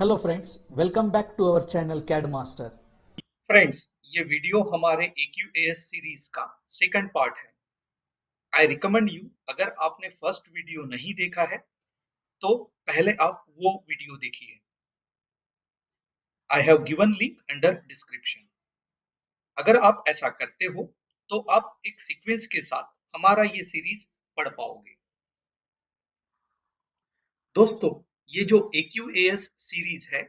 Hello friends, welcome back to our channel CAD master. Friends, ये video हमारे AQAS series का second part है। I recommend you, अगर आपने फर्स्ट वीडियो नहीं देखा है तो पहले आप वो वीडियो देखिए। I have given link under description. अगर आप ऐसा करते हो तो आप एक सीक्वेंस के साथ हमारा ये सीरीज पढ़ पाओगे। दोस्तों, ये जो AQAS सीरीज है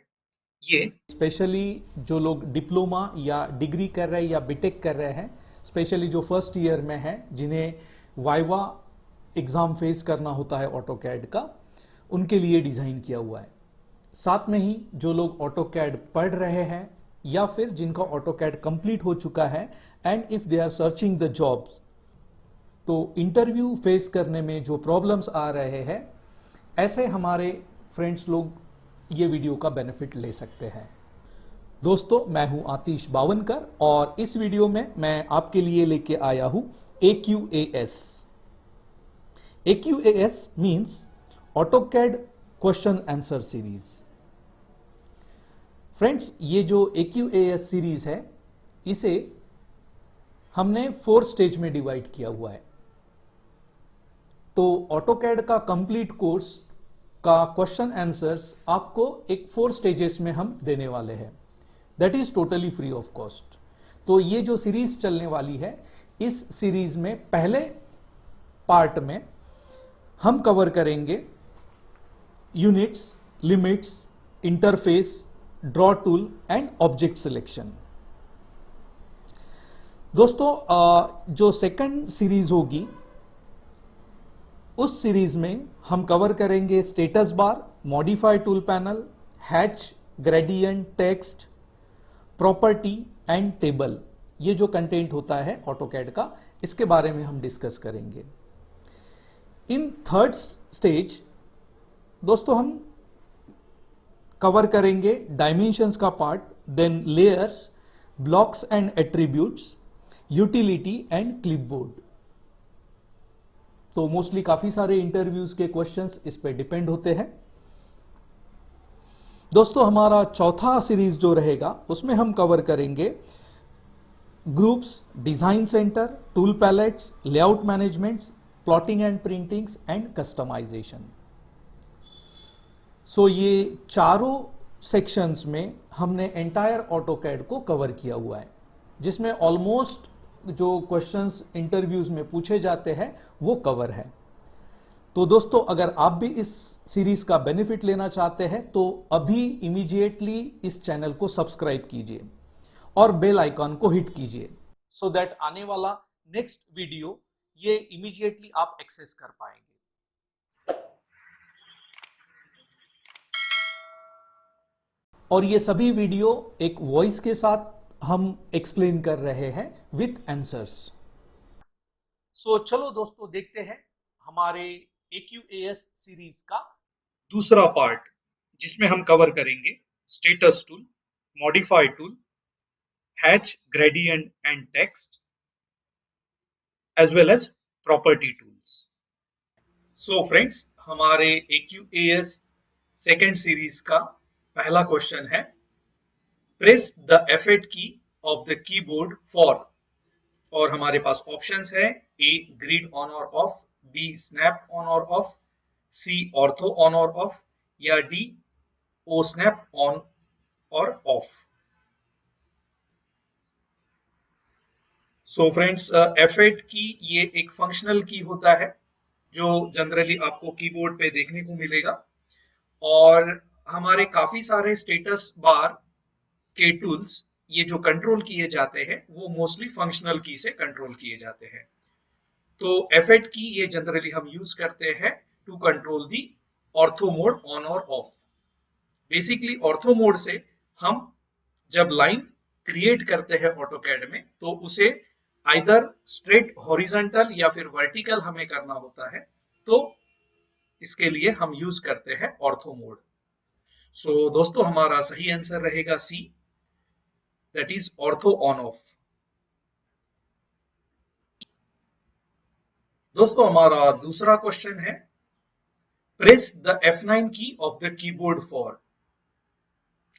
ये स्पेशली जो लोग डिप्लोमा या डिग्री कर रहे हैं या बीटेक कर रहे हैं, स्पेशली जो फर्स्ट ईयर में हैं, जिन्हें वाइवा एग्ज़ाम फेस करना होता है ऑटो कैड का, उनके लिए डिज़ाइन किया हुआ है। साथ में ही जो लोग ऑटो कैड पढ़ रहे हैं या फिर जिनका ऑटो कैड कंप्लीट हो चुका है and if they are searching the jobs, तो इंटरव्यू फेस करने में जो प्रॉब्लम्स आ रहे हैं, ऐसे हमारे फ्रेंड्स लोग ये वीडियो का बेनिफिट ले सकते हैं। दोस्तों, मैं हूं आतिश बावनकर और इस वीडियो में मैं आपके लिए लेके आया हूं AQAS। AQAS means AutoCAD question answer series. Friends, ये जो AQAS सीरीज है, इसे हमने 4 स्टेज में डिवाइड किया हुआ है। तो ऑटोकैड का कंप्लीट कोर्स का क्वेश्चन आंसर्स आपको एक 4 स्टेजेस में हम देने वाले हैं। That is totally free of cost. तो ये जो सीरीज चलने वाली है, इस सीरीज में पहले पार्ट में हम कवर करेंगे units, limits, interface, draw tool and object selection. दोस्तों, जो सेकंड सीरीज होगी, उस सीरीज में हम कवर करेंगे status bar, modify tool panel, hatch, gradient, text, property and table. ये जो कंटेंट होता है ऑटोकैड का, इसके बारे में हम डिस्कस करेंगे। इन थर्ड स्टेज दोस्तों हम कवर करेंगे डायमेंशंस का part, then layers, blocks and attributes, utility and clipboard. तो मोस्टली काफी सारे इंटरव्यूज के क्वेश्चंस इस पे डिपेंड होते हैं। दोस्तों, हमारा चौथा सीरीज जो रहेगा, उसमें हम कवर करेंगे groups, design centre, tool palettes, layout managements, plotting and printings and customisation. So ये चारों सेक्शंस में हमने एंटायर ऑटोकैड को कवर किया हुआ है, जिसमें ऑलमोस्ट जो क्वेश्चंस इंटरव्यूज में पूछे जाते हैं वो कवर है। तो दोस्तों, अगर आप भी इस सीरीज का बेनिफिट लेना चाहते हैं तो अभी इमीडिएटली इस चैनल को सब्सक्राइब कीजिए और बेल आइकॉन को हिट कीजिए, सो दैट आने वाला नेक्स्ट वीडियो ये इमीडिएटली आप एक्सेस कर पाएंगे। और ये सभी वीडियो एक वॉइस के साथ हम एक्सप्लेन कर रहे हैं विथ आंसर्स। सो चलो दोस्तों, देखते हैं हमारे AQAS सीरीज का दूसरा पार्ट, जिसमें हम कवर करेंगे status tool, modify tool, hatch, gradient and text, as well as property tools. So friends, हमारे AQAS सेकेंड सीरीज का पहला क्वेश्चन है, प्रेस द F8 की ऑफ द कीबोर्ड फॉर। और हमारे पास ऑप्शंस है, ए ग्रिड ऑन और ऑफ, बी स्नैप ऑन और ऑफ, सी ऑर्थो ऑन और ऑफ, या डी ओ स्नैप ऑन और ऑफ। सो फ्रेंड्स, F8 की ये एक फंक्शनल की होता है जो जनरली आपको कीबोर्ड पे देखने को मिलेगा। और हमारे काफी सारे स्टेटस बार के टूल्स, ये जो कंट्रोल किए जाते हैं, वो मोस्टली फंक्शनल की से कंट्रोल किए जाते हैं। तो F8 की ये जनरली हम यूज करते हैं to control the ortho mode on और ऑफ। बेसिकली ऑर्थो मोड से हम जब लाइन क्रिएट करते हैं ऑटोकैड में, तो उसे आइदर स्ट्रेट हॉरिजॉन्टल या फिर वर्टिकल हमें करना होता है, तो इसके लिए हम यूज करते हैं ऑर्थो मोड। सो दोस्तों, हमारा सही आंसर रहेगा C, that is ortho on off. दोस्तों, हमारा दूसरा क्वेश्चन है, प्रेस द F9 की of the keyboard for.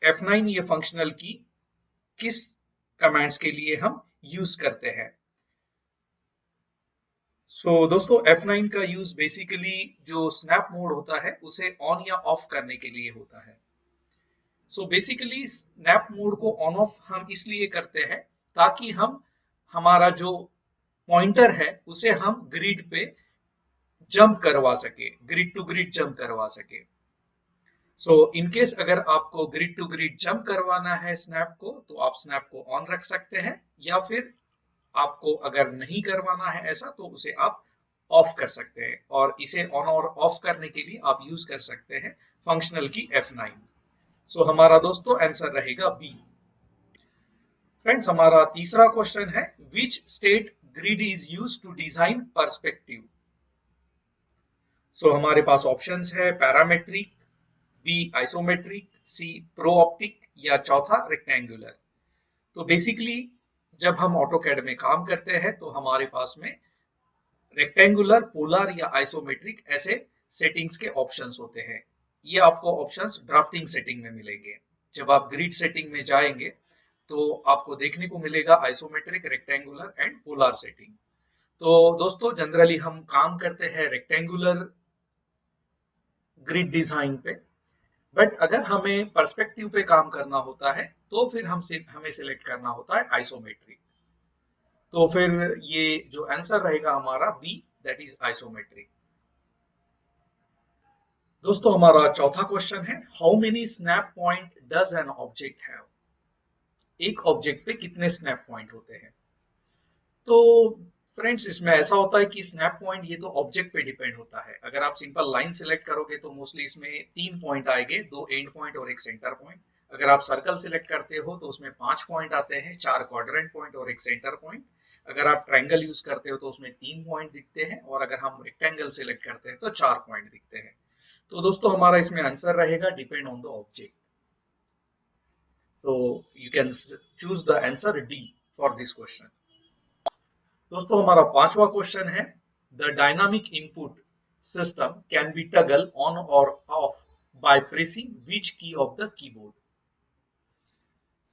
F9 ये फंक्शनल की किस कमांड्स के लिए हम यूज करते हैं। दोस्तों F9 का यूज बेसिकली जो स्नैप मोड होता है उसे ऑन या ऑफ करने के लिए होता है। बेसिकली स्नैप मोड को ऑन ऑफ हम इसलिए करते हैं ताकि हम हमारा जो पॉइंटर है उसे हम ग्रिड पे जंप करवा सके, ग्रिड टू ग्रिड जंप करवा सके। इन केस अगर आपको ग्रिड टू ग्रिड जंप करवाना है स्नैप को, तो आप स्नैप को ऑन रख सकते हैं, या फिर आपको अगर नहीं करवाना है ऐसा तो उसे आप ऑफ कर सकते हैं, और इसे ऑन और ऑफ करने के लिए आप यूज कर सकते हैं फंक्शनल की F9। हमारा दोस्तों आंसर रहेगा बी। फ्रेंड्स, हमारा तीसरा क्वेश्चन है, which state grid is use to design perspective. हमारे पास ऑप्शंस है parametric, B isometric, C prooptic, या चौथा रेक्टेंगुलर। तो बेसिकली जब हम ऑटोकैड में काम करते हैं तो हमारे पास में रेक्टेंगुलर, पोलर या आइसोमेट्रिक ऐसे सेटिंग्स के ऑप्शंस होते हैं। ये आपको ऑप्शंस ड्राफ्टिंग सेटिंग में मिलेंगे। जब आप ग्रिड सेटिंग में जाएंगे तो आपको देखने को मिलेगा isometric, rectangular and polar setting. तो दोस्तों जनरली हम काम करते हैं रेक्टेंगुलर ग्रिड डिजाइन पे, बट अगर हमें पर्सपेक्टिव पे काम करना होता है तो फिर हमें सिलेक्ट करना होता है आइसोमेट्रिक। तो फिर ये जो आंसर रहेगा हमारा बी, दैट इज आइसोमेट्रिक। दोस्तों हमारा चौथा क्वेश्चन है, how many snap point does an object have. एक ऑब्जेक्ट पे कितने स्नैप पॉइंट होते हैं। तो फ्रेंड्स इसमें ऐसा होता है कि स्नैप पॉइंट ये तो ऑब्जेक्ट पे डिपेंड होता है। अगर आप सिंपल लाइन सिलेक्ट करोगे तो मोस्टली इसमें 3 पॉइंट आएंगे, 2 एंड पॉइंट और एक सेंटर पॉइंट। अगर आप सर्कल सिलेक्ट करते हो तो उसमें 5 पॉइंट आते हैं, 4 क्वाड्रेंट पॉइंट और एक सेंटर पॉइंट। अगर आप ट्रायंगल यूज करते हो तो उसमें 3 पॉइंट दिखते हैं, और अगर हम रेक्टेंगल सिलेक्ट करते हैं तो 4 पॉइंट दिखते हैं। तो दोस्तों हमारा इसमें आंसर रहेगा डिपेंड ऑन द ऑब्जेक्ट। तो you can choose the answer D for this question. दोस्तों हमारा पांचवा क्वेश्चन है, the dynamic input system can be toggle on और ऑफ बाय प्रेसिंग विच की ऑफ द कीबोर्ड।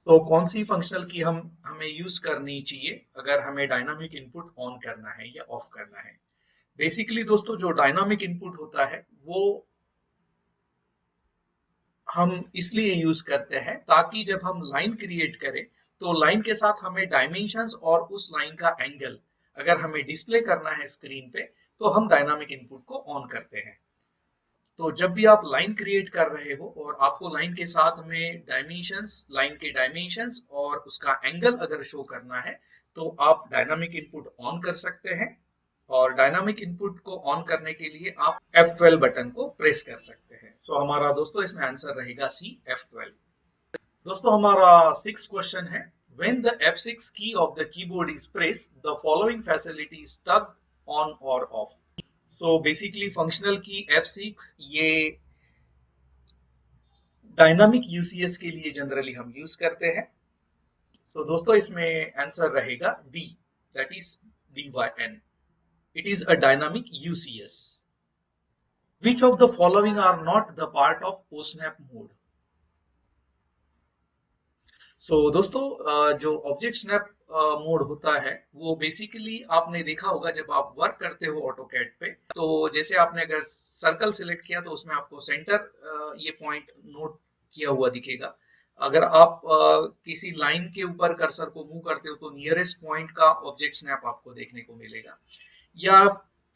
तो कौन सी फंक्शनल की हमें यूज करनी चाहिए अगर हमें डायनामिक इनपुट ऑन करना है या ऑफ करना है। बेसिकली दोस्तों जो डायनामिक इनपुट होता है वो हम इसलिए यूज करते हैं ताकि जब हम लाइन क्रिएट करें तो लाइन के साथ हमें डायमेंशंस और उस लाइन का एंगल अगर हमें डिस्प्ले करना है स्क्रीन पे तो हम डायनामिक इनपुट को ऑन करते हैं। तो जब भी आप लाइन क्रिएट कर रहे हो और आपको लाइन के साथ में डायमेंशंस, लाइन के डायमेंशंस और उसका एंगल अगर शो करना है तो आप डायनामिक इनपुट ऑन कर सकते हैं, और डायनामिक इनपुट को ऑन करने के लिए आप F12 बटन को प्रेस कर सकते हैं। हमारा दोस्तों इसमें आंसर रहेगा सी, F12। दोस्तों हमारा 6 क्वेश्चन है, when the F6 key of the keyboard is pressed the following facility is turned on or off। Basically functional की F6 ये डायनामिक यूसीएस के लिए जनरली हम यूज करते हैं। दोस्तों इसमें आंसर रहेगा D, that is DYN। It is a dynamic UCS. Which of the following are not the part of OSNAP mode? दोस्तों जो ऑब्जेक्ट स्नैप मोड होता है वो बेसिकली आपने देखा होगा जब आप वर्क करते हो ऑटोकैड पे, तो जैसे आपने अगर सर्कल सिलेक्ट किया तो उसमें आपको सेंटर ये पॉइंट नोट किया हुआ दिखेगा। अगर आप किसी लाइन के ऊपर कर्सर को मूव करते हो तो नियरेस्ट पॉइंट का ऑब्जेक्ट स्नैप आपको देखने को मिलेगा, या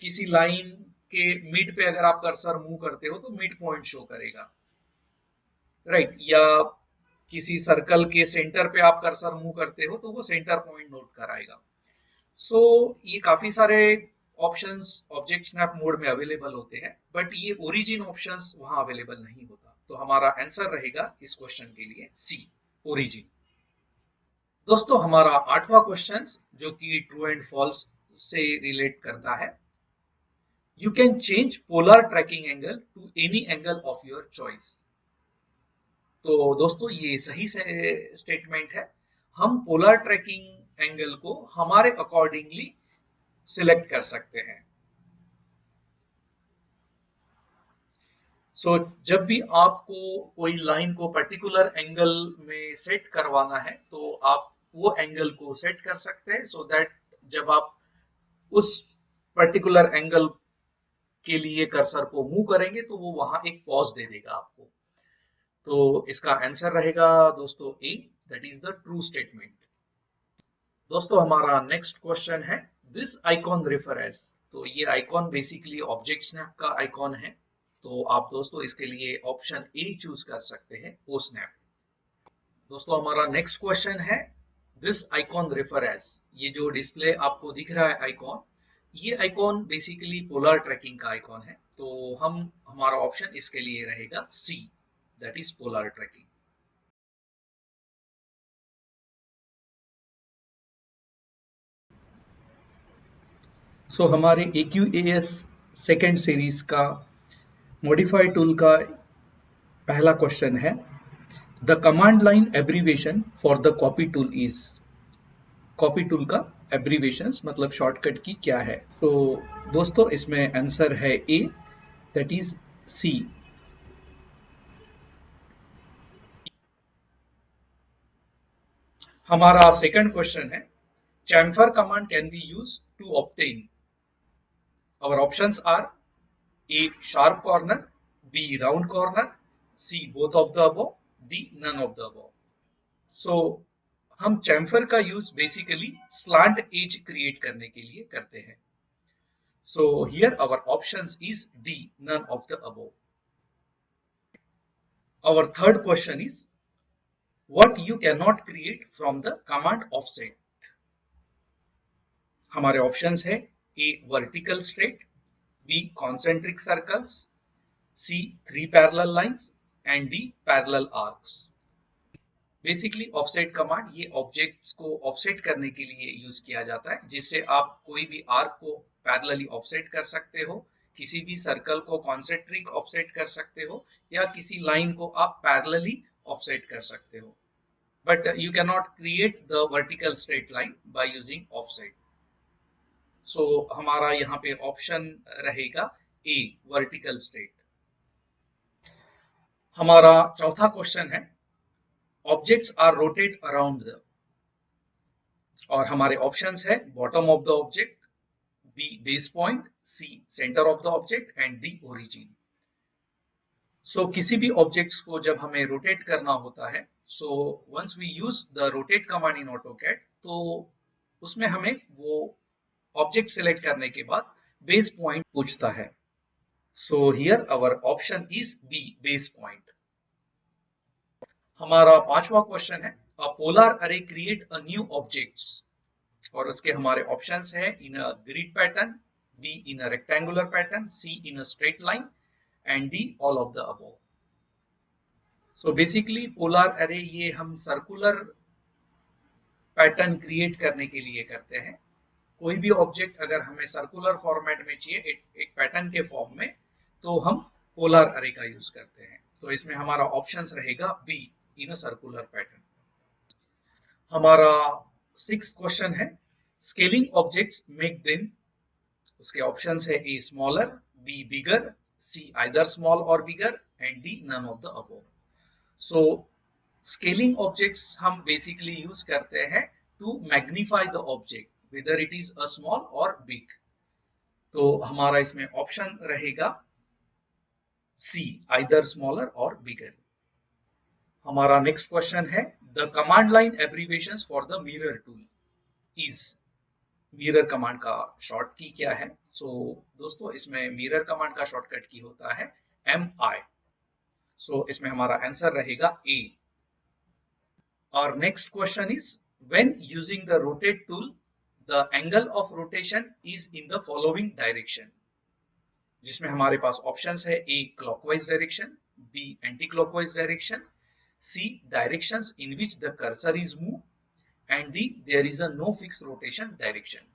किसी लाइन के मिड पे अगर आप कर्सर मूव करते हो तो मिड पॉइंट शो करेगा, राइट, या किसी सर्कल के सेंटर पे आप कर्सर मूव करते हो तो वो सेंटर पॉइंट नोट कराएगा। ये काफी सारे ऑप्शंस ऑब्जेक्ट स्नैप मोड में अवेलेबल होते हैं, बट ये ओरिजिन ऑप्शंस वहां अवेलेबल नहीं होता। तो हमारा आंसर रहेगा इस क्वेश्चन के लिए सी, ओरिजिन। दोस्तों हमारा 8वां क्वेश्चन जो कि ट्रू एंड फॉल्स से रिलेट करता है, you can change polar tracking angle to any angle of your choice. तो दोस्तों ये सही से स्टेटमेंट है, हम पोलर ट्रैकिंग एंगल को हमारे अकॉर्डिंगली सिलेक्ट कर सकते हैं। सो जब भी आपको कोई लाइन को पर्टिकुलर एंगल में सेट करवाना है तो आप वो एंगल को सेट कर सकते हैं, सो दैट जब आप उस पर्टिकुलर एंगल के लिए कर्सर को मूव करेंगे तो वो वहां एक पॉज दे देगा आपको। तो इसका आंसर रहेगा दोस्तों A, that is the true statement. दोस्तों हमारा नेक्स्ट क्वेश्चन है, दिस आइकॉन रेफर एज। तो ये आइकॉन बेसिकली ऑब्जेक्ट स्नैप का आइकॉन है, तो आप दोस्तों इसके लिए ऑप्शन ए चूज कर सकते हैं, ओ स्नैप। दोस्तों हमारा नेक्स्ट क्वेश्चन है, दिस आइकॉन रेफर एज। ये जो डिस्प्ले आपको दिख रहा है आइकॉन, ये आइकॉन बेसिकली पोलर ट्रैकिंग का आइकॉन है, तो हमारा ऑप्शन इसके लिए रहेगा C, that is polar trekking. सो हमारे AQAS सेकेंड सीरीज का मॉडिफाई टूल का पहला क्वेश्चन है, the command line abbreviation for the copy tool is. Copy tool का एब्रीवेशन मतलब शॉर्टकट की क्या है? तो दोस्तों इसमें आंसर है ए, दैट इज सी। हमारा सेकंड क्वेश्चन है, chamfer command can be used to obtain। our options are A sharp corner, B round corner, C both of the above, D none of the above। so हम chamfer का use basically slant edge create करने के लिए करते हैं। so here our options is D, none of the above। our third question is, what you cannot create from the command offset। हमारे options है A vertical straight, B concentric circles, C 3 parallel lines and D parallel arcs. Basically offset command ये objects को offset करने के लिए use किया जाता है, जिससे आप कोई भी आर्क को पैरेलली ऑफसेट कर सकते हो, किसी भी सर्कल को कॉन्सेंट्रिक ऑफसेट कर सकते हो, या किसी लाइन को आप पैरेलली ऑफसेट कर सकते हो, but you can not create the vertical straight line by using offset. So हमारा यहाँ पे ऑप्शन रहेगा ए वर्टिकल स्ट्रेट। हमारा चौथा क्वेश्चन है, objects are rotate around the, और हमारे ऑप्शंस है bottom of the object, B base point, C centre of the object and D origin. So किसी भी ऑब्जेक्ट्स को जब हमें रोटेट करना होता है, so once we use the rotate command in AutoCAD, तो उसमें हमें वो ऑब्जेक्ट सिलेक्ट करने के बाद बेस पॉइंट पूछता है। So here our option is B base point. हमारा पांचवा क्वेश्चन है, a polar array create a new objects, और उसके हमारे ऑप्शंस है in a grid pattern, B in a rectangular pattern, C in a straight line and D all of the above. So basically polar array ये हम circular pattern create करने के लिए करते हैं। कोई भी ऑब्जेक्ट अगर हमें सर्कुलर फॉर्मेट में चाहिए एक पैटर्न के फॉर्म में, तो हम पोलर अरे का यूज करते हैं। तो इसमें हमारा ऑप्शंस रहेगा B in a circular pattern. हमारा सिक्स क्वेश्चन है, स्केलिंग ऑब्जेक्ट्स मेक देम। उसके ऑप्शंस है A smaller, B bigger, C either small और bigger and D none of the above. So scaling objects हम बेसिकली यूज करते हैं to magnify the object, whether it is a small or big। तो हमारा इसमें option रहेगा सी either smaller or bigger। हमारा next question है, the command line abbreviations for the mirror tool is. Mirror command का short की क्या है? सो दोस्तों इसमें मिरर कमांड का शॉर्टकट की होता है MI। सो इसमें हमारा आंसर रहेगा ए। और next question is, when using the rotate tool the angle of rotation is in the following direction। जिसमें हमारे पास ऑप्शंस है A clockwise direction, B anti clockwise direction, C directions in which the cursor is move and D there is a no fix rotation direction.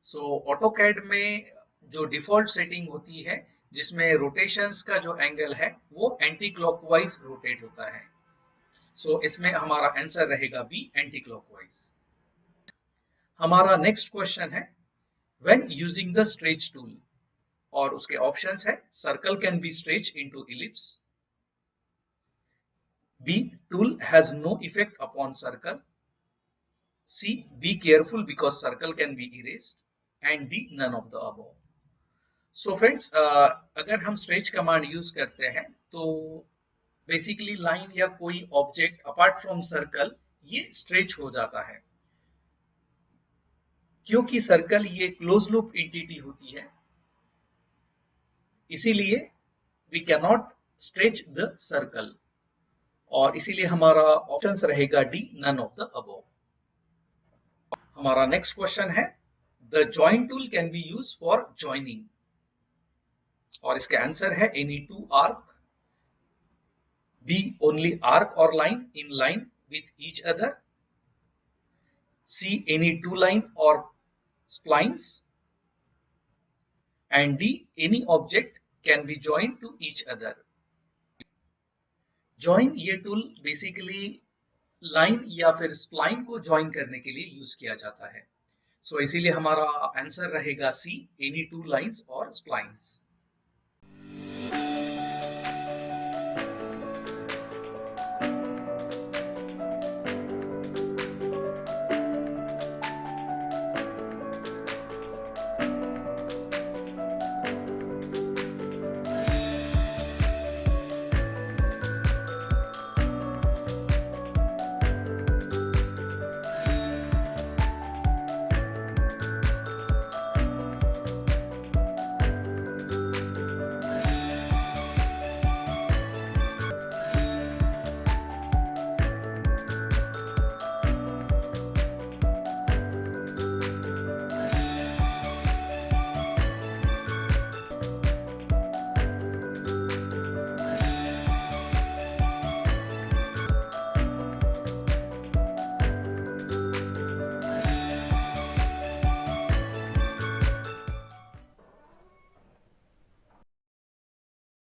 So AutoCAD में जो default setting होती है जिसमें rotations का जो एंगल है वो एंटी क्लॉकवाइज रोटेट होता है। सो इसमें हमारा आंसर रहेगा बी एंटी क्लॉकवाइज। हमारा नेक्स्ट क्वेश्चन है, when using the stretch tool, और उसके ऑप्शंस है circle can be stretch into ellipse, B tool has no effect upon circle, C be careful because circle can be erased, and D none of the above. So friends, अगर हम stretch command use करते हैं तो basically line या कोई object apart from circle ये stretch हो जाता है, क्योंकि सर्कल ये क्लोज लूप एंटिटी होती है, इसीलिए we can not stretch the circle, और इसीलिए हमारा ऑप्शन रहेगा D none of the above. हमारा नेक्स्ट क्वेश्चन है the join tool can be use for joining, और इसका आंसर है any two arc, B only arc और line in line with each other, C any two line or splines, and D any object can be joined to each other. Join ये tool basically line या फिर spline को join करने के लिए use किया जाता है, सो इसीलिए हमारा आंसर रहेगा सी एनी टू लाइंस और स्प्लाइंस।